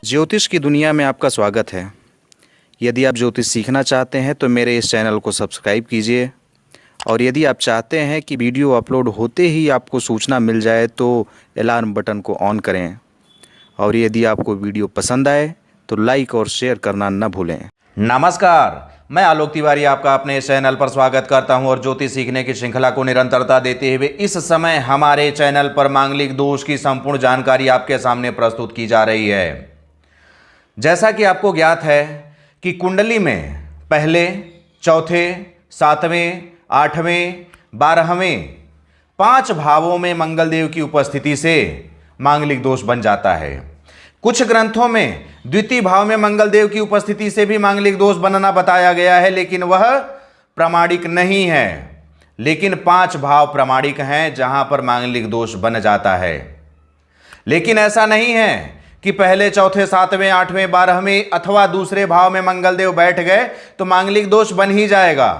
ज्योतिष की दुनिया में आपका स्वागत है। यदि आप ज्योतिष सीखना चाहते हैं तो मेरे इस चैनल को सब्सक्राइब कीजिए, और यदि आप चाहते हैं कि वीडियो अपलोड होते ही आपको सूचना मिल जाए तो अलार्म बटन को ऑन करें, और यदि आपको वीडियो पसंद आए तो लाइक और शेयर करना न भूलें। नमस्कार, मैं आलोक तिवारी आपका अपने चैनल पर स्वागत करता हूं और ज्योतिष सीखने की श्रृंखला को निरंतरता देते हुए इस समय हमारे चैनल पर मांगलिक दोष की संपूर्ण जानकारी आपके सामने प्रस्तुत की जा रही है। जैसा कि आपको ज्ञात है कि कुंडली में पहले, चौथे, सातवें, आठवें, 12वें 5 भावों में मंगल देव की उपस्थिति से मांगलिक दोष बन जाता है। कुछ ग्रंथों में द्वितीय भाव में मंगल देव की उपस्थिति से भी मांगलिक दोष बनना बताया गया है, लेकिन वह प्रामाणिक नहीं है। लेकिन 5 भाव प्रामाणिक हैं जहां पर मांगलिक दोष बन जाता है। लेकिन ऐसा नहीं है कि पहले, चौथे, सातवें, आठवें, 12वें अथवा दूसरे भाव में मंगल देव बैठ गए तो मांगलिक दोष बन ही जाएगा।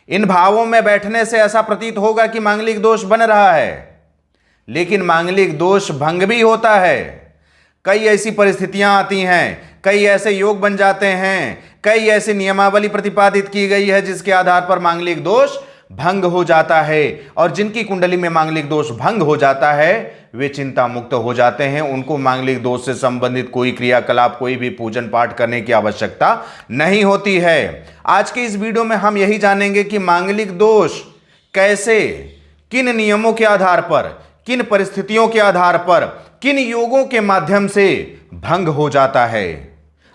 इन भावों में बैठने से ऐसा प्रतीत होगा कि मांगलिक दोष बन रहा है, लेकिन मांगलिक दोष भंग भी होता है। कई ऐसी परिस्थितियां आती हैं, कई ऐसे योग बन जाते हैं, कई ऐसी नियमावली प्रतिपादित की गई है जिसके आधार पर मांगलिक दोष भंग हो जाता है। और जिनकी कुंडली में मांगलिक दोष भंग हो जाता है वे चिंता मुक्त हो जाते हैं। उनको मांगलिक दोष से संबंधित कोई क्रियाकलाप, कोई भी पूजन पाठ करने की आवश्यकता नहीं होती है। आज के इस वीडियो में हम यही जानेंगे कि मांगलिक दोष कैसे, किन नियमों के आधार पर, किन परिस्थितियों के आधार पर, किन योगों के माध्यम से भंग हो जाता है।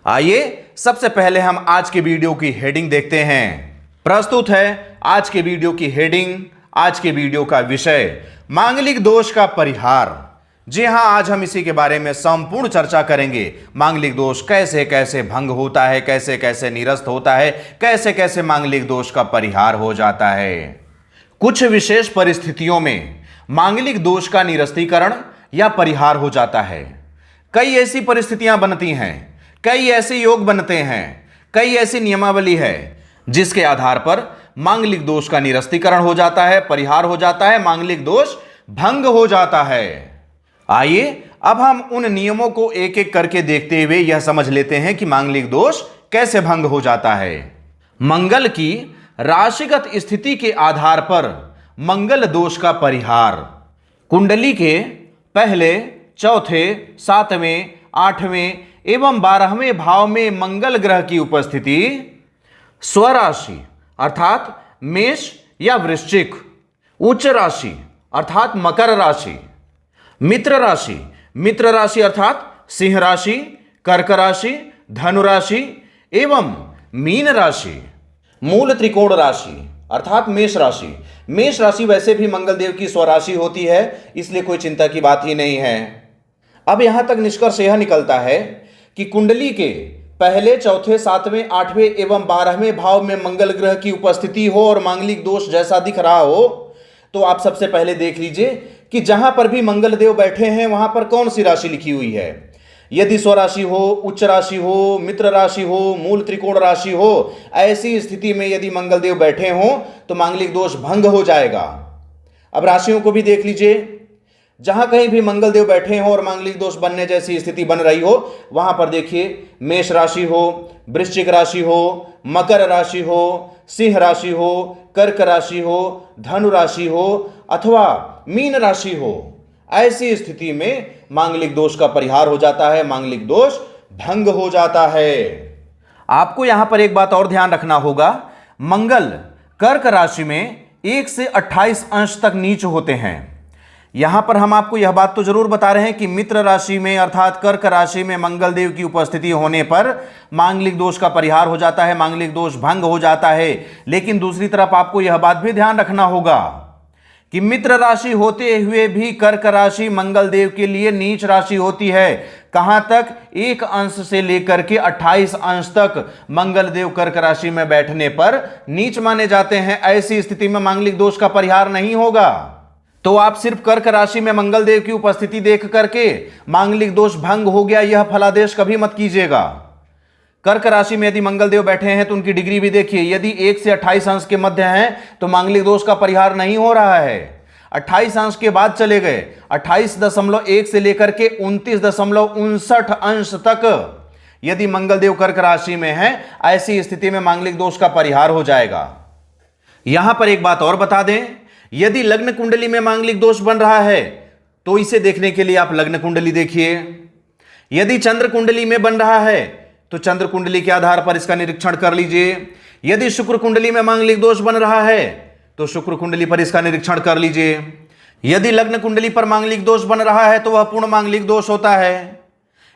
आइए सबसे पहले हम आज के वीडियो की हेडिंग देखते हैं। प्रस्तुत है आज के वीडियो की हेडिंग, आज के वीडियो का विषय मांगलिक दोष का परिहार। जी हां, आज हम इसी के बारे में संपूर्ण चर्चा करेंगे। मांगलिक दोष कैसे कैसे भंग होता है, कैसे कैसे निरस्त होता है, कैसे कैसे मांगलिक दोष का परिहार हो जाता है। कुछ विशेष परिस्थितियों में मांगलिक दोष का निरस्तीकरण या परिहार हो जाता है। कई ऐसी परिस्थितियां बनती हैं, कई ऐसे योग बनते हैं, कई ऐसी नियमावली है जिसके आधार पर मांगलिक दोष का निरस्तीकरण हो जाता है, परिहार हो जाता है, मांगलिक दोष भंग हो जाता है। आइए अब हम उन नियमों को एक एक करके देखते हुए यह समझ लेते हैं कि मांगलिक दोष कैसे भंग हो जाता है। मंगल की राशिगत स्थिति के आधार पर मंगल दोष का परिहार। कुंडली के पहले, चौथे, सातवें, आठवें एवं 12वें भाव में मंगल ग्रह की उपस्थिति स्वराशि अर्थात मेष या वृश्चिक, उच्च राशि अर्थात मकर राशि, मित्र राशि, मित्र राशि अर्थात सिंह राशि, कर्क राशि, धनु राशि एवं मीन राशि, मूल त्रिकोण राशि अर्थात मेष राशि। मेष राशि वैसे भी मंगल देव की स्वराशि होती है, इसलिए कोई चिंता की बात ही नहीं है। अब यहां तक निष्कर्ष यह निकलता है कि कुंडली के पहले, चौथे, सातवें, आठवें एवं 12वें भाव में मंगल ग्रह की उपस्थिति हो और मांगलिक दोष जैसा दिख रहा हो तो आप सबसे पहले देख लीजिए कि जहां पर भी मंगल देव बैठे हैं वहां पर कौन सी राशि लिखी हुई है। यदि स्वराशि हो, उच्च राशि हो, मित्र राशि हो, मूल त्रिकोण राशि हो, ऐसी स्थिति में यदि मंगल देव बैठे हों तो मांगलिक दोष भंग हो जाएगा। अब राशियों को भी देख लीजिए, जहां कहीं भी मंगल देव बैठे हो और मांगलिक दोष बनने जैसी स्थिति बन रही हो वहां पर देखिए मेष राशि हो, वृश्चिक राशि हो, मकर राशि हो, सिंह राशि हो, कर्क राशि हो, धनु राशि हो अथवा मीन राशि हो, ऐसी स्थिति में मांगलिक दोष का परिहार हो जाता है, मांगलिक दोष भंग हो जाता है। आपको यहां पर एक बात और ध्यान रखना होगा, मंगल कर्क राशि में 1 से 28 अंश तक नीच होते हैं। यहां पर हम आपको यह बात तो जरूर बता रहे हैं कि मित्र राशि में अर्थात कर्क राशि में मंगल देव की उपस्थिति होने पर मांगलिक दोष का परिहार हो जाता है, मांगलिक दोष भंग हो जाता है। लेकिन दूसरी तरफ आपको यह बात भी ध्यान रखना होगा कि मित्र राशि होते हुए भी कर्क राशि मंगल देव के लिए नीच राशि होती है। कहां तक? 1 अंश से लेकर के 28 अंश तक मंगल देव कर्क राशि में बैठने पर नीच माने जाते हैं। ऐसी स्थिति में मांगलिक दोष का परिहार नहीं होगा। तो आप सिर्फ कर्क राशि में मंगल देव की उपस्थिति देख करके मांगलिक दोष भंग हो गया यह फलादेश कभी मत कीजिएगा। कर्क राशि में यदि मंगल देव बैठे हैं तो उनकी डिग्री भी देखिए, यदि 1 से 28 अंश के मध्य हैं तो मांगलिक दोष का परिहार नहीं हो रहा है। 28 अंश के बाद चले गए 28.1 से लेकर के 29.59 अंश तक यदि मंगलदेव कर्क राशि में है, ऐसी स्थिति में मांगलिक दोष का परिहार हो जाएगा। यहां पर एक बात और बता दें, यदि लग्न कुंडली में मांगलिक दोष बन रहा है तो इसे देखने के लिए आप लग्न कुंडली देखिए। यदि चंद्र कुंडली में बन रहा है तो चंद्र कुंडली के आधार पर इसका निरीक्षण कर लीजिए। यदि शुक्र कुंडली में मांगलिक दोष बन रहा है तो शुक्र कुंडली पर इसका निरीक्षण कर लीजिए। यदि लग्न कुंडली पर मांगलिक दोष बन रहा है तो वह पूर्ण मांगलिक दोष होता है।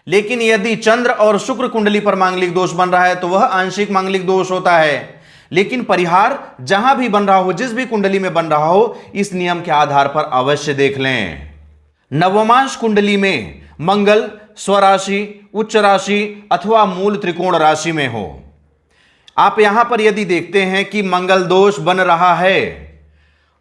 लेकिन यदि चंद्र और शुक्र कुंडली पर मांगलिक दोष बन रहा है तो वह आंशिक मांगलिक दोष होता है। लेकिन परिहार जहां भी बन रहा हो, जिस भी कुंडली में बन रहा हो, इस नियम के आधार पर अवश्य देख लें। नवमांश कुंडली में मंगल स्वराशि, उच्च राशि अथवा मूल त्रिकोण राशि में हो, आप यहां पर यदि देखते हैं कि मंगल दोष बन रहा है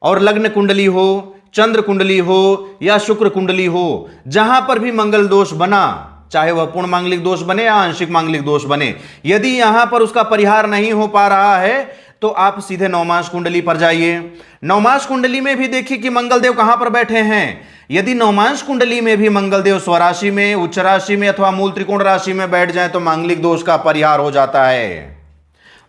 और लग्न कुंडली हो, चंद्र कुंडली हो या शुक्र कुंडली हो, जहां पर भी मंगल दोष बना, चाहे वह पूर्ण मांगलिक दोष बने या आंशिक मांगलिक दोष बने, यदि यहां पर उसका परिहार नहीं हो पा रहा है तो आप सीधे नवमांश कुंडली पर जाइए। नवमांश कुंडली में भी देखिए कि मंगलदेव कहां पर बैठे हैं। यदि नवमांश कुंडली में भी मंगलदेव स्वराशि में, उच्च राशि में अथवा मूल त्रिकोण राशि में बैठ जाए तो मांगलिक दोष का परिहार हो जाता है।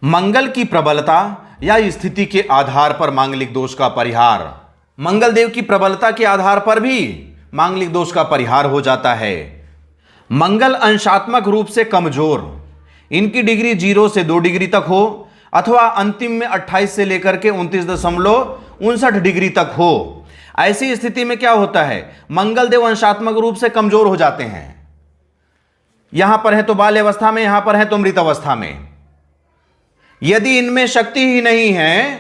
मंगल की प्रबलता या स्थिति के आधार पर मांगलिक दोष का परिहार, मंगलदेव की प्रबलता के आधार पर भी मांगलिक दोष का परिहार हो जाता है। मंगल अंशात्मक रूप से कमजोर, इनकी डिग्री 0 से 2 डिग्री तक हो अथवा अंतिम में 28 से लेकर के 29.59 डिग्री तक हो, ऐसी स्थिति में क्या होता है, मंगलदेव अंशात्मक रूप से कमजोर हो जाते हैं। यहां पर है तो बाल्य अवस्था में, यहां पर है तो मृत अवस्था में। यदि इनमें शक्ति ही नहीं है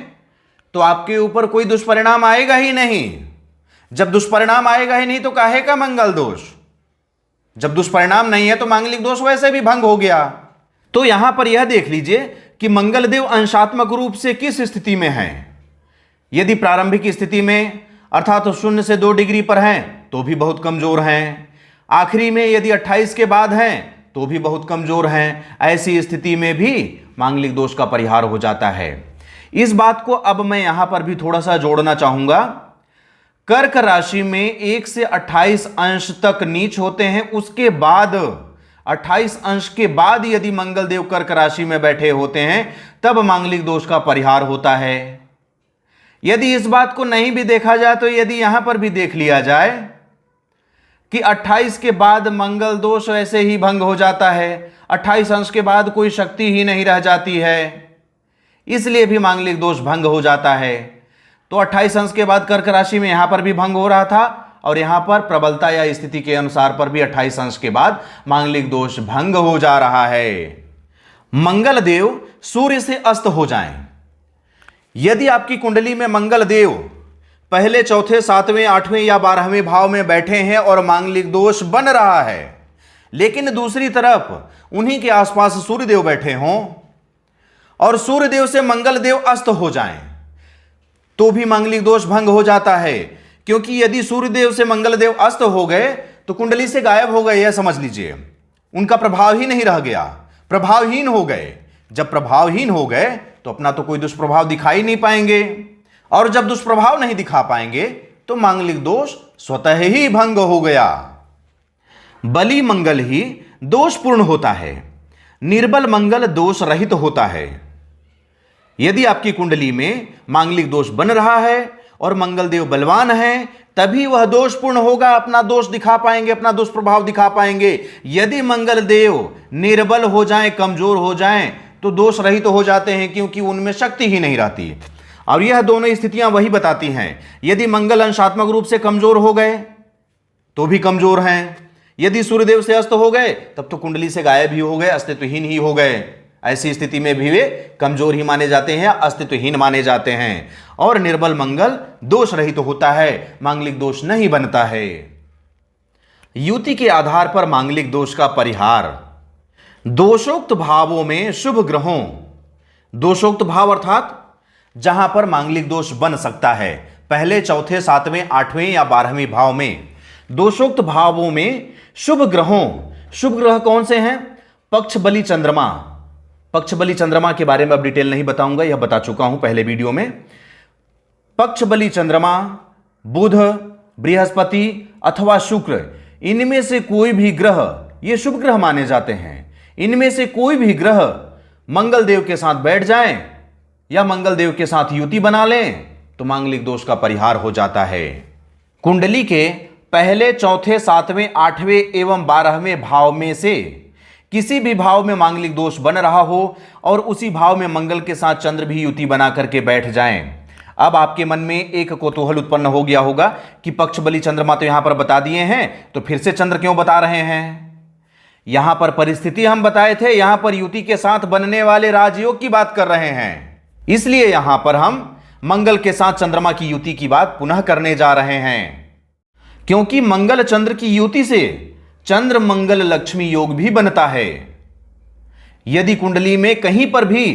तो आपके ऊपर कोई दुष्परिणाम आएगा ही नहीं। जब दुष्परिणाम आएगा ही नहीं तो काहे का मंगल दोष। जब दुष्परिणाम नहीं है तो मांगलिक दोष वैसे भी भंग हो गया। तो यहां पर यह देख लीजिए कि मंगलदेव अंशात्मक रूप से किस स्थिति में है। यदि प्रारंभिक स्थिति में अर्थात 0 से 2 डिग्री पर हैं तो भी बहुत कमजोर हैं। आखिरी में यदि 28 के बाद हैं तो भी बहुत कमजोर हैं। ऐसी स्थिति में भी मांगलिक दोष का परिहार हो जाता है। इस बात को अब मैं यहां पर भी थोड़ा सा जोड़ना चाहूंगा। कर्क राशि में 1 से 28 अंश तक नीच होते हैं, उसके बाद 28 अंश के बाद यदि मंगलदेव कर्क राशि में बैठे होते हैं तब मांगलिक दोष का परिहार होता है। यदि इस बात को नहीं भी देखा जाए तो यदि यहां पर भी देख लिया जाए कि 28 के बाद मंगल दोष ऐसे ही भंग हो जाता है, 28 अंश के बाद कोई शक्ति ही नहीं रह जाती है, इसलिए भी मांगलिक दोष भंग हो जाता है। तो 28 अंश के बाद कर्क राशि में यहां पर भी भंग हो रहा था और यहां पर प्रबलता या स्थिति के अनुसार पर भी 28 अंश के बाद मांगलिक दोष भंग हो जा रहा है। मंगल देव सूर्य से अस्त हो जाएं। यदि आपकी कुंडली में मंगल देव पहले, चौथे, 7वें, 8वें या 12वें भाव में बैठे हैं और मांगलिक दोष बन रहा है, लेकिन दूसरी तरफ उन्हीं के आसपास सूर्यदेव बैठे हों और सूर्यदेव से मंगल देव अस्त हो जाएं तो भी मांगलिक दोष भंग हो जाता है। क्योंकि यदि सूर्यदेव से मंगल देव अस्त हो गए तो कुंडली से गायब हो गए, यह समझ लीजिए, उनका प्रभाव ही नहीं रह गया, प्रभावहीन हो गए। जब प्रभावहीन हो गए तो अपना तो कोई दुष्प्रभाव दिखाई नहीं पाएंगे और जब दुष्प्रभाव नहीं दिखा पाएंगे तो मांगलिक दोष स्वतः ही भंग हो गया। बली मंगल ही दोषपूर्ण होता है, निर्बल मंगल दोष रहित होता है। यदि आपकी कुंडली में मांगलिक दोष बन रहा है और मंगल देव बलवान है तभी वह दोषपूर्ण होगा, अपना दोष दिखा पाएंगे, अपना दुष्प्रभाव दिखा पाएंगे। यदि मंगल देव निर्बल हो जाएं, कमजोर हो जाएं तो दोष रहित हो जाते हैं, क्योंकि उनमें शक्ति ही नहीं रहती। और यह दोनों स्थितियां वही बताती हैं। यदि मंगल अंशात्मक रूप से कमजोर हो गए तो भी कमजोर हैं, यदि सूर्यदेव से अस्त हो गए तब तो कुंडली से गायब ही हो गए, अस्तित्वहीन ही हो गए। ऐसी स्थिति में भी वे कमजोर ही माने जाते हैं, अस्तित्वहीन माने जाते हैं। और निर्बल मंगल दोष रहित होता है, मांगलिक दोष नहीं बनता है। युति के आधार पर मांगलिक दोष का परिहार, दोषोक्त भावों में शुभ ग्रहों, दोषोक्त भाव अर्थात जहां पर मांगलिक दोष बन सकता है, पहले, चौथे, 7वें, 8वें या 12वें भाव में दोषोक्त भावों में शुभ ग्रहों, शुभ ग्रह कौन से हैं? पक्ष बली चंद्रमा। पक्ष बली चंद्रमा के बारे में अब डिटेल नहीं बताऊंगा, यह बता चुका हूं पहले वीडियो में। पक्ष बली चंद्रमा, बुध, बृहस्पति अथवा शुक्र, इनमें से कोई भी ग्रह, ये शुभ ग्रह माने जाते हैं, इनमें से कोई भी ग्रह मंगल देव के साथ बैठ जाएं या मंगल देव के साथ युति बना लें तो मांगलिक दोष का परिहार हो जाता है। कुंडली के पहले, चौथे, सातवें, आठवें एवं 12वें भाव में से किसी भी भाव में मांगलिक दोष बन रहा हो और उसी भाव में मंगल के साथ चंद्र भी युति बना करके बैठ जाएं। अब आपके मन में एक कौतूहल उत्पन्न हो गया होगा कि पक्ष बली चंद्रमा तो यहां पर बता दिए हैं, तो फिर से चंद्र क्यों बता रहे हैं? यहां पर परिस्थिति हम बताए थे, यहां पर युति के साथ बनने वाले राजयोग की बात कर रहे हैं, इसलिए यहां पर हम मंगल के साथ चंद्रमा की युति की बात पुनः करने जा रहे हैं। क्योंकि मंगल चंद्र की युति से चंद्र मंगल लक्ष्मी योग भी बनता है। यदि कुंडली में कहीं पर भी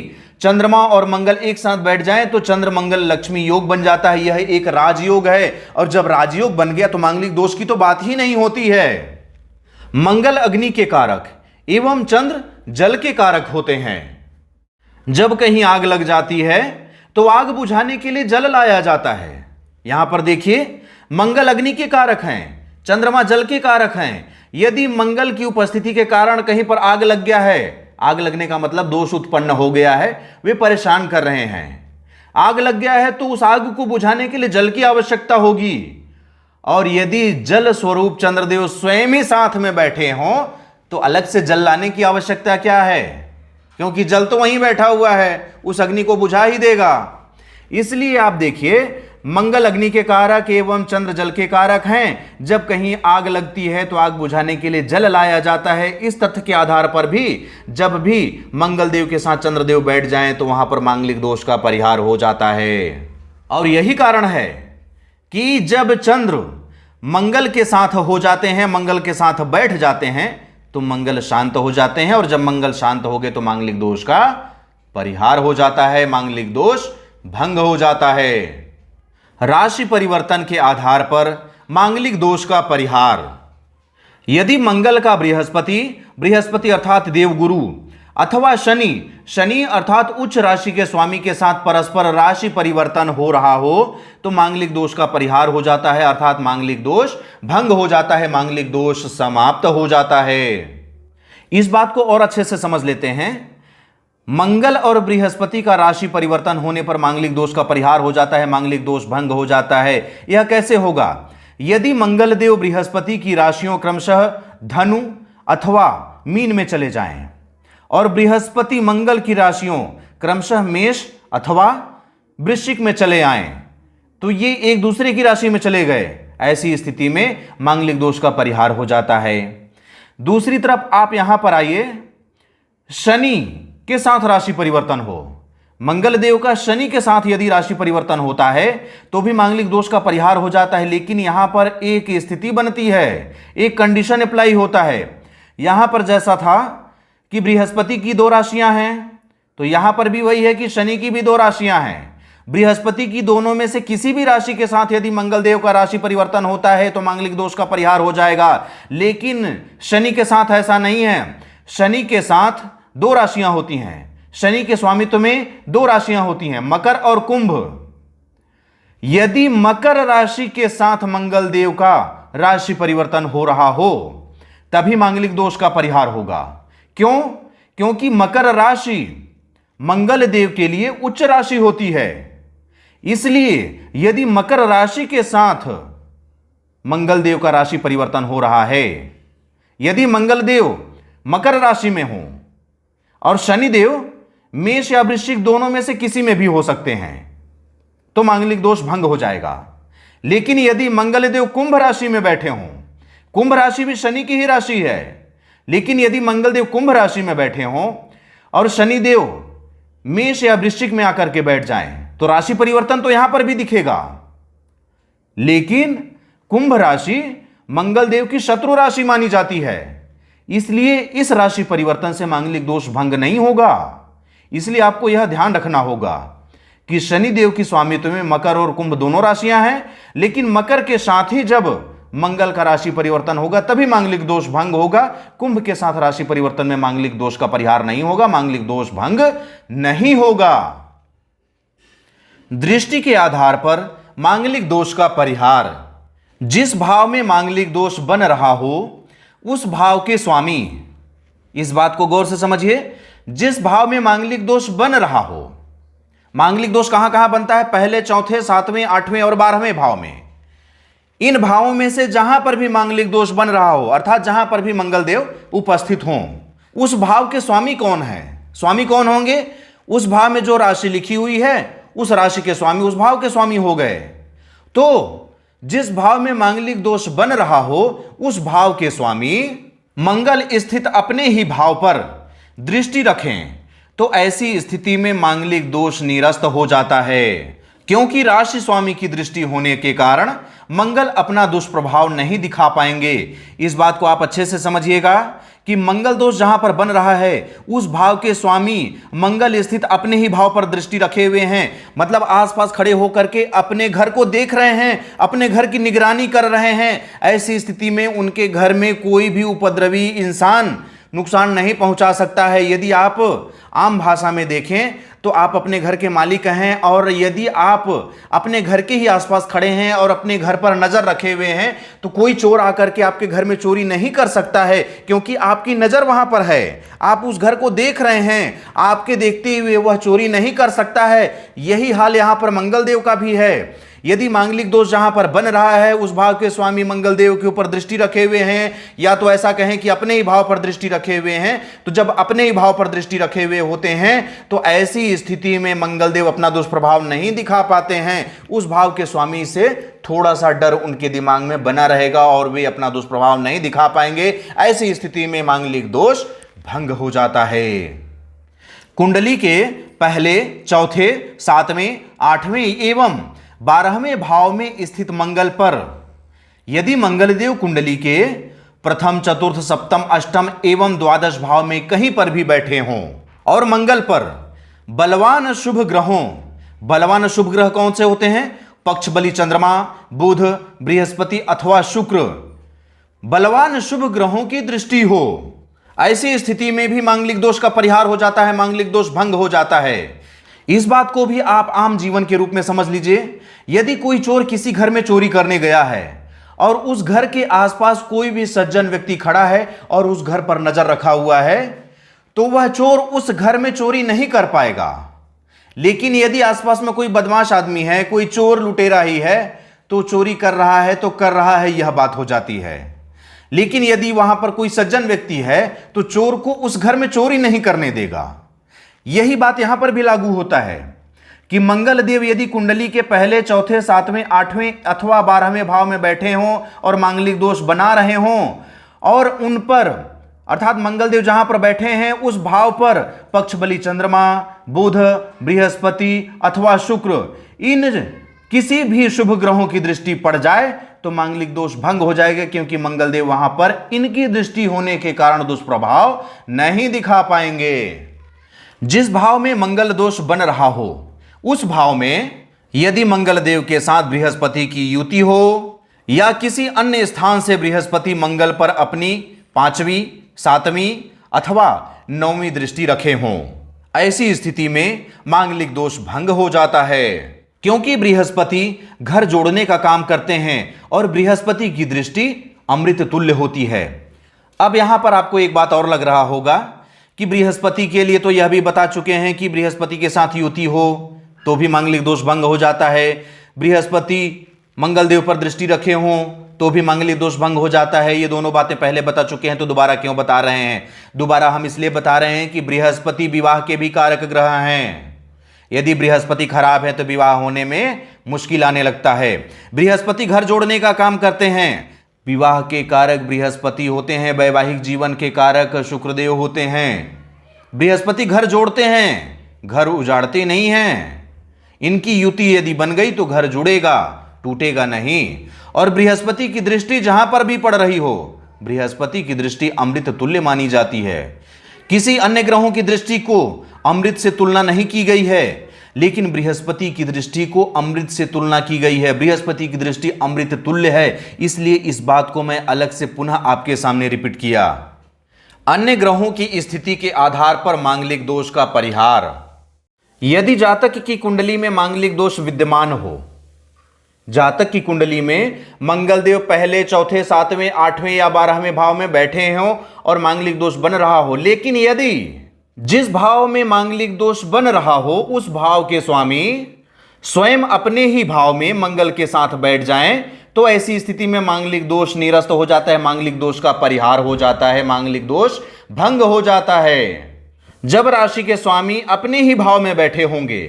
चंद्रमा और मंगल एक साथ बैठ जाएं तो चंद्र मंगल लक्ष्मी योग बन जाता है। यह एक राजयोग है और जब राजयोग बन गया तो मांगलिक दोष की तो बात ही नहीं होती है। मंगल अग्नि के कारक एवं चंद्र जल के कारक होते हैं। जब कहीं आग लग जाती है तो आग बुझाने के लिए जल लाया जाता है। यहां पर देखिए, मंगल अग्नि के कारक हैं, चंद्रमा जल के कारक हैं। यदि मंगल की उपस्थिति के कारण कहीं पर आग लग गया है, आग लगने का मतलब दोष उत्पन्न हो गया है, वे परेशान कर रहे हैं, आग लग गया है, तो उस आग को बुझाने के लिए जल की आवश्यकता होगी। और यदि जल स्वरूप चंद्रदेव स्वयं ही साथ में बैठे हों तो अलग से जल लाने की आवश्यकता क्या है? क्योंकि जल तो वहीं बैठा हुआ है, उस अग्नि को बुझा ही देगा। इसलिए आप देखिए, मंगल अग्नि के कारक एवं चंद्र जल के कारक हैं। जब कहीं आग लगती है तो आग बुझाने के लिए जल लाया जाता है। इस तथ्य के आधार पर भी जब भी मंगल देव के साथ चंद्रदेव बैठ जाएं तो वहां पर मांगलिक दोष का परिहार हो जाता है। और यही कारण है कि जब चंद्र मंगल के साथ हो जाते हैं, मंगल के साथ बैठ जाते हैं तो मंगल शांत हो जाते हैं, और जब मंगल शांत हो गए तो मांगलिक दोष का परिहार हो जाता है, मांगलिक दोष भंग हो जाता है। राशि परिवर्तन के आधार पर मांगलिक दोष का परिहार। यदि मंगल का बृहस्पति अर्थात देवगुरु अथवा शनि अर्थात उच्च राशि के स्वामी के साथ परस्पर राशि परिवर्तन हो रहा हो तो मांगलिक दोष का परिहार हो जाता है, अर्थात मांगलिक दोष भंग हो जाता है, मांगलिक दोष समाप्त हो जाता है। इस बात को और अच्छे से समझ लेते हैं। मंगल और बृहस्पति का राशि परिवर्तन होने पर मांगलिक दोष का परिहार हो जाता है, मांगलिक दोष भंग हो जाता है। यह कैसे होगा? यदि मंगल देव बृहस्पति की राशियों क्रमशः धनु अथवा मीन में चले जाएं और बृहस्पति मंगल की राशियों क्रमशः मेष अथवा वृश्चिक में चले आएं तो ये एक दूसरे की राशि में चले गए। ऐसी स्थिति में मांगलिक दोष का परिहार हो जाता है। दूसरी तरफ आप यहां पर आइए, शनि के साथ राशि परिवर्तन हो, मंगल देव का शनि के साथ यदि राशि परिवर्तन होता है तो भी मांगलिक दोष का परिहार हो जाता है। लेकिन यहां पर एक स्थिति बनती है, एक कंडीशन अप्लाई होता है। यहां पर जैसा था कि बृहस्पति की 2 राशियां हैं तो यहां पर भी वही है कि शनि की भी 2 राशियां हैं। बृहस्पति की दोनों में से किसी भी राशि के साथ यदि मंगल देव का राशि परिवर्तन होता है तो मांगलिक दोष का परिहार हो जाएगा। लेकिन शनि के साथ ऐसा नहीं है। शनि के साथ 2 राशियां होती हैं, शनि के स्वामित्व में 2 राशियां होती हैं, मकर और कुंभ। यदि मकर राशि के साथ मंगल देव का राशि परिवर्तन हो रहा हो तभी मांगलिक दोष का परिहार होगा। क्यों? क्योंकि मकर राशि मंगल देव के लिए उच्च राशि होती है। इसलिए यदि मकर राशि के साथ मंगल देव का राशि परिवर्तन हो रहा है, यदि मंगल देव मकर राशि में हो और शनिदेव मेष या वृश्चिक दोनों में से किसी में भी हो सकते हैं तो मांगलिक दोष भंग हो जाएगा। लेकिन यदि मंगल देव कुंभ राशि में बैठे हों, कुंभ राशि भी शनि की ही राशि है, लेकिन यदि मंगल देव कुंभ राशि में बैठे हों और शनिदेव मेष या वृश्चिक में आकर के बैठ जाएं तो राशि परिवर्तन तो यहां पर भी दिखेगा। लेकिन कुंभ राशि मंगल देव की शत्रु राशि मानी जाती है, इसलिए इस राशि परिवर्तन से मांगलिक दोष भंग नहीं होगा। इसलिए आपको यह ध्यान रखना होगा कि शनि देव की स्वामित्व में मकर और कुंभ दोनों राशियां हैं, लेकिन मकर के साथ ही जब मंगल का राशि परिवर्तन होगा तभी मांगलिक दोष भंग होगा। कुंभ के साथ राशि परिवर्तन में मांगलिक दोष का परिहार नहीं होगा, मांगलिक दोष भंग नहीं होगा। दृष्टि के आधार पर मांगलिक दोष का परिहार। जिस भाव में मांगलिक दोष बन रहा हो उस भाव के स्वामी, इस बात को गौर से समझिए, जिस भाव में मांगलिक दोष बन रहा हो, मांगलिक दोष कहां कहां बनता है? पहले, चौथे, सातवें, आठवें और 12वें भाव में। इन भावों में से जहां पर भी मांगलिक दोष बन रहा हो, अर्थात जहां पर भी मंगलदेव उपस्थित हों, उस भाव के स्वामी कौन है? स्वामी कौन होंगे? उस भाव में जो राशि लिखी हुई है उस राशि के स्वामी, उस भाव के स्वामी हो गए। तो जिस भाव में मांगलिक दोष बन रहा हो उस भाव के स्वामी मंगल स्थित अपने ही भाव पर दृष्टि रखें तो ऐसी स्थिति में मांगलिक दोष निरस्त हो जाता है, क्योंकि राशि स्वामी की दृष्टि होने के कारण मंगल अपना दुष्प्रभाव नहीं दिखा पाएंगे। इस बात को आप अच्छे से समझिएगा कि मंगल दोष जहां पर बन रहा है उस भाव के स्वामी मंगल स्थित अपने ही भाव पर दृष्टि रखे हुए हैं, मतलब आसपास खड़े होकर के अपने घर को देख रहे हैं, अपने घर की निगरानी कर रहे हैं। ऐसी स्थिति में उनके घर में कोई भी उपद्रवी इंसान नुकसान नहीं पहुंचा सकता है। यदि आप आम भाषा में देखें तो आप अपने घर के मालिक हैं, और यदि आप अपने घर के ही आसपास खड़े हैं और अपने घर पर नजर रखे हुए हैं तो कोई चोर आकर के आपके घर में चोरी नहीं कर सकता है, क्योंकि आपकी नजर वहां पर है, आप उस घर को देख रहे हैं, आपके देखते हुए वह चोरी नहीं कर सकता है। यही हाल यहां पर मंगलदेव का भी है। यदि मांगलिक दोष जहां पर बन रहा है उस भाव के स्वामी मंगलदेव के ऊपर दृष्टि रखे हुए हैं, या तो ऐसा कहें कि अपने ही भाव पर दृष्टि रखे हुए हैं, तो जब अपने ही भाव पर दृष्टि रखे हुए होते हैं तो ऐसी स्थिति में मंगलदेव अपना दुष्प्रभाव नहीं दिखा पाते हैं। उस भाव के स्वामी से थोड़ा सा डर उनके दिमाग में बना रहेगा और वे अपना दुष्प्रभाव नहीं दिखा पाएंगे। ऐसी स्थिति में मांगलिक दोष भंग हो जाता है। कुंडली के पहले, चौथे, सातवें, आठवें एवं 12वें भाव में स्थित मंगल पर यदि मंगलदेव कुंडली के प्रथम, चतुर्थ, सप्तम, अष्टम एवं द्वादश भाव में कहीं पर भी बैठे हों और मंगल पर बलवान शुभ ग्रहों, बलवान शुभ ग्रह कौन से होते हैं? पक्ष बली चंद्रमा, बुध, बृहस्पति अथवा शुक्र, बलवान शुभ ग्रहों की दृष्टि हो, ऐसी स्थिति में भी मांगलिक दोष का परिहार हो जाता है, मांगलिक दोष भंग हो जाता है। इस बात को भी आप आम जीवन के रूप में समझ लीजिए। यदि कोई चोर किसी घर में चोरी करने गया है और उस घर के आसपास कोई भी सज्जन व्यक्ति खड़ा है और उस घर पर नजर रखा हुआ है, तो वह चोर उस घर में चोरी नहीं कर पाएगा। लेकिन यदि आसपास में कोई बदमाश आदमी है, कोई चोर लुटेरा ही है, तो चोरी कर रहा है तो कर रहा है, यह बात हो जाती है। लेकिन यदि वहां पर कोई सज्जन व्यक्ति है तो चोर को उस घर में चोरी नहीं करने देगा। यही बात यहां पर भी लागू होता है कि मंगलदेव यदि कुंडली के पहले, चौथे, सातवें, आठवें अथवा 12वें भाव में बैठे हों और मांगलिक दोष बना रहे हों और उन पर, अर्थात मंगलदेव जहां पर बैठे हैं उस भाव पर पक्ष बली चंद्रमा, बुध, बृहस्पति अथवा शुक्र, इन किसी भी शुभ ग्रहों की दृष्टि पड़ जाए तो मांगलिक दोष भंग हो जाएगा, क्योंकि मंगलदेव वहां पर इनकी दृष्टि होने के कारण दुष्प्रभाव नहीं दिखा पाएंगे। जिस भाव में मंगल दोष बन रहा हो उस भाव में यदि मंगलदेव के साथ बृहस्पति की युति हो या किसी अन्य स्थान से बृहस्पति मंगल पर अपनी 5वीं, 7वीं अथवा 9वीं दृष्टि रखे हों, ऐसी स्थिति में मांगलिक दोष भंग हो जाता है, क्योंकि बृहस्पति घर जोड़ने का काम करते हैं और बृहस्पति की दृष्टि अमृत तुल्य होती है। अब यहां पर आपको एक बात और लग रहा होगा कि बृहस्पति के लिए तो यह भी बता चुके हैं कि बृहस्पति के साथ युति हो तो भी मांगलिक दोष भंग हो जाता है, बृहस्पति मंगलदेव पर दृष्टि रखे हों तो भी मांगलिक दोष भंग हो जाता है। ये दोनों बातें पहले बता चुके हैं, तो दोबारा क्यों बता रहे हैं? दोबारा हम इसलिए बता रहे हैं कि बृहस्पति विवाह के भी कारक ग्रह हैं। यदि बृहस्पति खराब है तो विवाह होने में मुश्किल आने लगता है। बृहस्पति घर जोड़ने का काम करते हैं, विवाह के कारक बृहस्पति होते हैं, वैवाहिक जीवन के कारक शुक्रदेव होते हैं। बृहस्पति घर जोड़ते हैं, घर उजाड़ते नहीं हैं। इनकी युति यदि बन गई तो घर जुड़ेगा, टूटेगा नहीं। और बृहस्पति की दृष्टि जहां पर भी पड़ रही हो, बृहस्पति की दृष्टि अमृत तुल्य मानी जाती है। किसी अन्य ग्रहों की दृष्टि को अमृत से तुलना नहीं की गई है, लेकिन बृहस्पति की दृष्टि को अमृत से तुलना की गई है। बृहस्पति की दृष्टि अमृत तुल्य है, इसलिए इस बात को मैं अलग से पुनः आपके सामने रिपीट किया। अन्य ग्रहों की स्थिति के आधार पर मांगलिक दोष का परिहार। यदि जातक की कुंडली में मांगलिक दोष विद्यमान हो, जातक की कुंडली में मंगल देव पहले, चौथे, सातवें, आठवें या 12वें भाव में बैठे हों और मांगलिक दोष बन रहा हो, लेकिन यदि जिस भाव में मांगलिक दोष बन रहा हो उस भाव के स्वामी स्वयं अपने ही भाव में मंगल के साथ बैठ जाएं, तो ऐसी स्थिति में मांगलिक दोष निरस्त हो जाता है, मांगलिक दोष का परिहार हो जाता है, मांगलिक दोष भंग हो जाता है। जब राशि के स्वामी अपने ही भाव में बैठे होंगे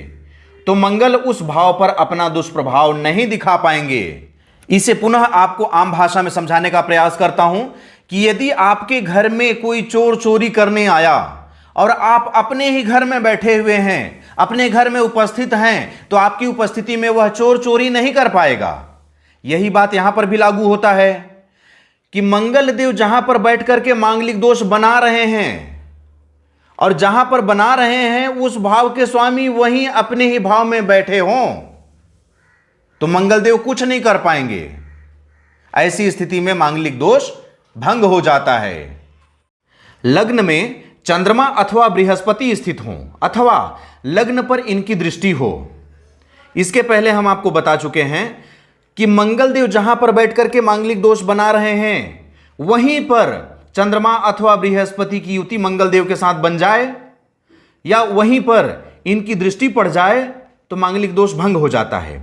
तो मंगल उस भाव पर अपना दुष्प्रभाव नहीं दिखा पाएंगे। इसे पुनः आपको आम भाषा में समझाने का प्रयास करता हूं कि यदि आपके घर में कोई चोर चोरी करने आया और आप अपने ही घर में बैठे हुए हैं, अपने घर में उपस्थित हैं, तो आपकी उपस्थिति में वह चोर चोरी नहीं कर पाएगा। यही बात यहां पर भी लागू होता है कि मंगल देव जहां पर बैठ करके मांगलिक दोष बना रहे हैं और जहां पर बना रहे हैं उस भाव के स्वामी वहीं अपने ही भाव में बैठे हों तो मंगल देव कुछ नहीं कर पाएंगे। ऐसी स्थिति में मांगलिक दोष भंग हो जाता है। लग्न में चंद्रमा अथवा बृहस्पति स्थित हो अथवा लग्न पर इनकी दृष्टि हो, इसके पहले हम आपको बता चुके हैं कि मंगल देव जहां पर बैठ करके मांगलिक दोष बना रहे हैं वहीं पर चंद्रमा अथवा बृहस्पति की युति मंगल देव के साथ बन जाए या वहीं पर इनकी दृष्टि पड़ जाए तो मांगलिक दोष भंग हो जाता है।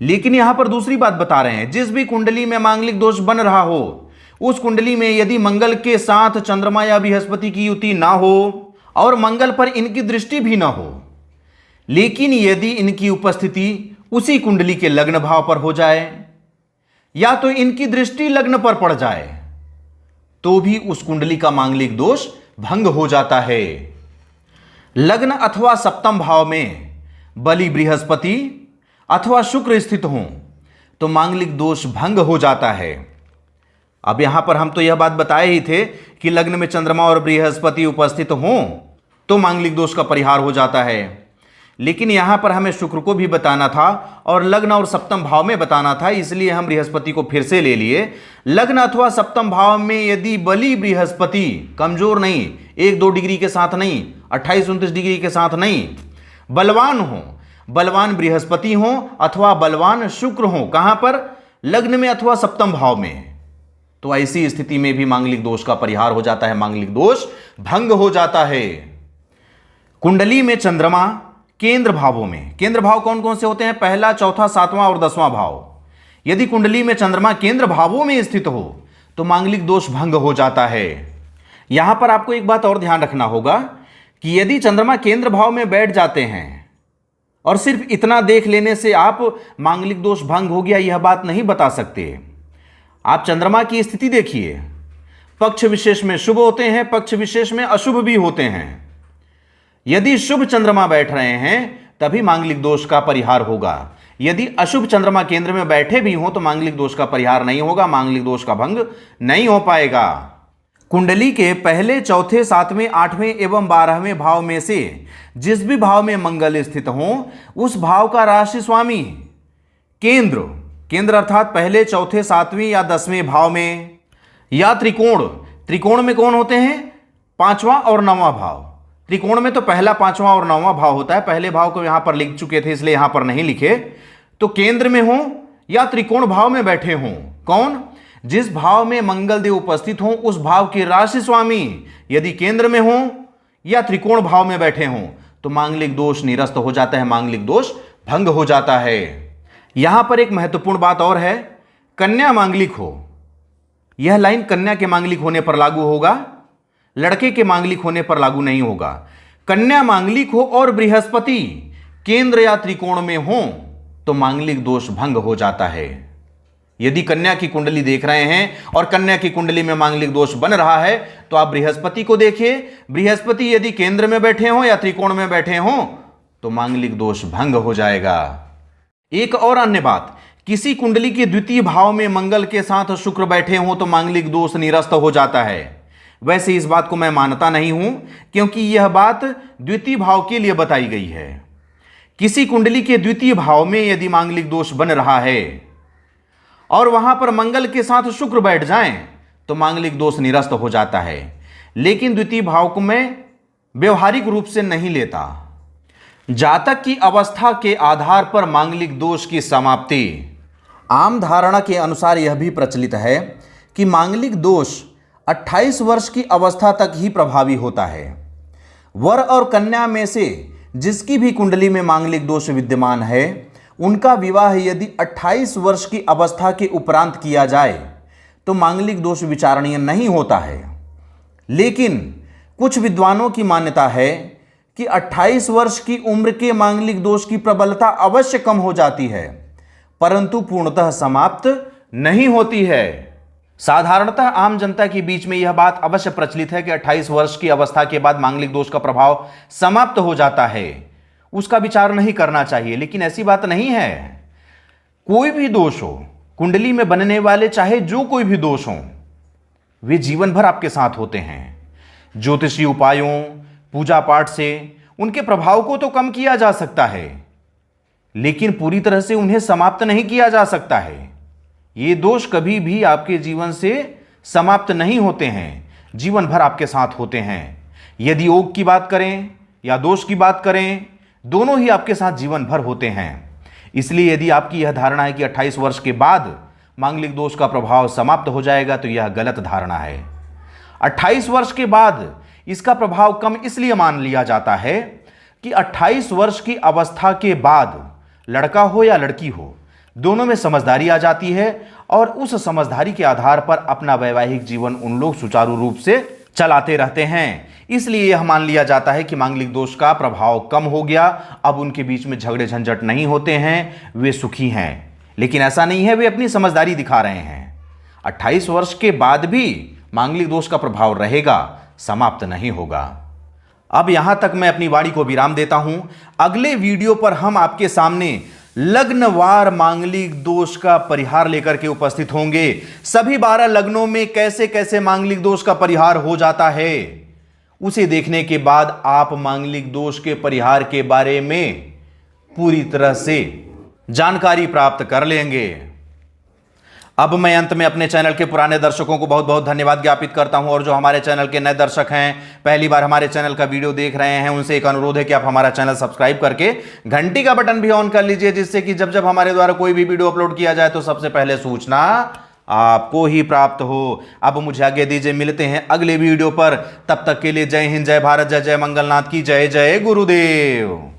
लेकिन यहां पर दूसरी बात बता रहे हैं, जिस भी कुंडली में मांगलिक दोष बन रहा हो उस कुंडली में यदि मंगल के साथ चंद्रमा या बृहस्पति की युति ना हो और मंगल पर इनकी दृष्टि भी ना हो, लेकिन यदि इनकी उपस्थिति उसी कुंडली के लग्न भाव पर हो जाए या तो इनकी दृष्टि लग्न पर पड़ जाए तो भी उस कुंडली का मांगलिक दोष भंग हो जाता है। लग्न अथवा सप्तम भाव में बलि बृहस्पति अथवा शुक्र स्थित हों तो मांगलिक दोष भंग हो जाता है। अब यहां पर हम तो यह बात बताए ही थे कि लग्न में चंद्रमा और बृहस्पति उपस्थित हों तो मांगलिक दोष का परिहार हो जाता है, लेकिन यहां पर हमें शुक्र को भी बताना था और लग्न और सप्तम भाव में बताना था, इसलिए हम बृहस्पति को फिर से ले लिए। लग्न अथवा सप्तम भाव में यदि बलि बृहस्पति कमजोर नहीं, 1-2 डिग्री के साथ नहीं, 28-29 डिग्री के साथ नहीं, बलवान हो, बलवान बृहस्पति हो अथवा बलवान शुक्र हो, कहां पर? लग्न में अथवा सप्तम भाव में, तो ऐसी स्थिति में भी मांगलिक दोष का परिहार हो जाता है, मांगलिक दोष भंग हो जाता है। कुंडली में चंद्रमा केंद्र भावों में, केंद्र भाव कौन कौन से होते हैं? पहला, चौथा, सातवां और 10वां भाव। यदि कुंडली में चंद्रमा केंद्र भावों में स्थित हो तो मांगलिक दोष भंग हो जाता है। यहां पर आपको एक बात और ध्यान रखना होगा कि यदि चंद्रमा केंद्र भाव में बैठ जाते हैं और सिर्फ इतना देख लेने से आप मांगलिक दोष भंग हो गया यह बात नहीं बता सकते। आप चंद्रमा की स्थिति देखिए, पक्ष विशेष में शुभ होते हैं, पक्ष विशेष में अशुभ भी होते हैं। यदि शुभ चंद्रमा बैठ रहे हैं तभी मांगलिक दोष का परिहार होगा, यदि अशुभ चंद्रमा केंद्र में बैठे भी हों तो मांगलिक दोष का परिहार नहीं होगा, मांगलिक दोष का भंग नहीं हो पाएगा। कुंडली के पहले, चौथे, सातवें, आठवें एवं 12वें भाव में से जिस भी भाव में मंगल स्थित हो उस भाव का राशि स्वामी केंद्र, केंद्र अर्थात पहले, चौथे, सातवें या 10वें भाव में, या त्रिकोण, त्रिकोण में कौन होते हैं? 5वां और 9वां भाव। त्रिकोण में तो पहला, 5वां और 9वां भाव होता है, पहले भाव को यहां पर लिख चुके थे इसलिए यहां पर नहीं लिखे। तो केंद्र में हो या त्रिकोण भाव में बैठे हों, कौन? जिस भाव में मंगल देव उपस्थित हों उस भाव के राशि स्वामी यदि केंद्र में हो या त्रिकोण भाव में बैठे हों तो मांगलिक दोष निरस्त हो जाता है, मांगलिक दोष भंग हो जाता है। यहां पर एक महत्वपूर्ण बात और है, कन्या मांगलिक हो, यह लाइन कन्या के मांगलिक होने पर लागू होगा, लड़के के मांगलिक होने पर लागू नहीं होगा। कन्या मांगलिक हो और बृहस्पति केंद्र या त्रिकोण में हो तो मांगलिक दोष भंग हो जाता है। यदि कन्या की कुंडली देख रहे हैं और कन्या की कुंडली में मांगलिक दोष बन रहा है तो आप बृहस्पति को देखिए, बृहस्पति यदि केंद्र में बैठे हों या त्रिकोण में बैठे हों तो मांगलिक दोष भंग हो जाएगा। एक और अन्य बात, किसी कुंडली के द्वितीय भाव में मंगल के साथ शुक्र बैठे हों तो मांगलिक दोष निरस्त हो जाता है। वैसे इस बात को मैं मानता नहीं हूं क्योंकि यह बात द्वितीय भाव के लिए बताई गई है। किसी कुंडली के द्वितीय भाव में यदि मांगलिक दोष बन रहा है और वहां पर मंगल के साथ शुक्र बैठ जाएं तो मांगलिक दोष निरस्त हो जाता है, लेकिन द्वितीय भाव को मैं व्यवहारिक रूप से नहीं लेता। जातक की अवस्था के आधार पर मांगलिक दोष की समाप्ति आम धारणा के अनुसार यह भी प्रचलित है कि मांगलिक दोष 28 वर्ष की अवस्था तक ही प्रभावी होता है। वर और कन्या में से जिसकी भी कुंडली में मांगलिक दोष विद्यमान है, उनका विवाह यदि 28 वर्ष की अवस्था के उपरांत किया जाए तो मांगलिक दोष विचारणीय नहीं होता है। लेकिन कुछ विद्वानों की मान्यता है कि 28 वर्ष की उम्र के मांगलिक दोष की प्रबलता अवश्य कम हो जाती है, परंतु पूर्णतः समाप्त नहीं होती है। साधारणतः आम जनता के बीच में यह बात अवश्य प्रचलित है कि 28 वर्ष की अवस्था के बाद मांगलिक दोष का प्रभाव समाप्त हो जाता है, उसका विचार नहीं करना चाहिए। लेकिन ऐसी बात नहीं है। कोई भी दोष हो, कुंडली में बनने वाले चाहे जो कोई भी दोष हो, वे जीवन भर आपके साथ होते हैं। ज्योतिषीय उपायों, पूजा पाठ से उनके प्रभाव को तो कम किया जा सकता है, लेकिन पूरी तरह से उन्हें समाप्त नहीं किया जा सकता है। ये दोष कभी भी आपके जीवन से समाप्त नहीं होते हैं, जीवन भर आपके साथ होते हैं। यदि योग की बात करें या दोष की बात करें, दोनों ही आपके साथ जीवन भर होते हैं। इसलिए यदि आपकी यह धारणा है कि 28 वर्ष के बाद मांगलिक दोष का प्रभाव समाप्त हो जाएगा, तो यह गलत धारणा है। 28 वर्ष के बाद इसका प्रभाव कम इसलिए मान लिया जाता है कि 28 वर्ष की अवस्था के बाद लड़का हो या लड़की हो, दोनों में समझदारी आ जाती है और उस समझदारी के आधार पर अपना वैवाहिक जीवन उन लोग सुचारू रूप से चलाते रहते हैं। इसलिए यह मान लिया जाता है कि मांगलिक दोष का प्रभाव कम हो गया, अब उनके बीच में झगड़े झंझट नहीं होते हैं, वे सुखी हैं। लेकिन ऐसा नहीं है, वे अपनी समझदारी दिखा रहे हैं। 28 वर्ष के बाद भी मांगलिक दोष का प्रभाव रहेगा, समाप्त नहीं होगा। अब यहां तक मैं अपनी वाणी को विराम देता हूं। अगले वीडियो पर हम आपके सामने लग्नवार मांगलिक दोष का परिहार लेकर के उपस्थित होंगे। सभी 12 लग्नों में कैसे कैसे मांगलिक दोष का परिहार हो जाता है, उसे देखने के बाद आप मांगलिक दोष के परिहार के बारे में पूरी तरह से जानकारी प्राप्त कर लेंगे। अब मैं अंत में अपने चैनल के पुराने दर्शकों को बहुत बहुत धन्यवाद ज्ञापित करता हूं, और जो हमारे चैनल के नए दर्शक हैं, पहली बार हमारे चैनल का वीडियो देख रहे हैं, उनसे एक अनुरोध है कि आप हमारा चैनल सब्सक्राइब करके घंटी का बटन भी ऑन कर लीजिए, जिससे कि जब जब हमारे द्वारा कोई भी वीडियो अपलोड किया जाए तो सबसे पहले सूचना आपको ही प्राप्त हो। अब मुझे आगे दीजिए, मिलते हैं अगले वीडियो पर। तब तक के लिए जय हिंद, जय भारत, जय जय मंगलनाथ की जय, जय गुरुदेव।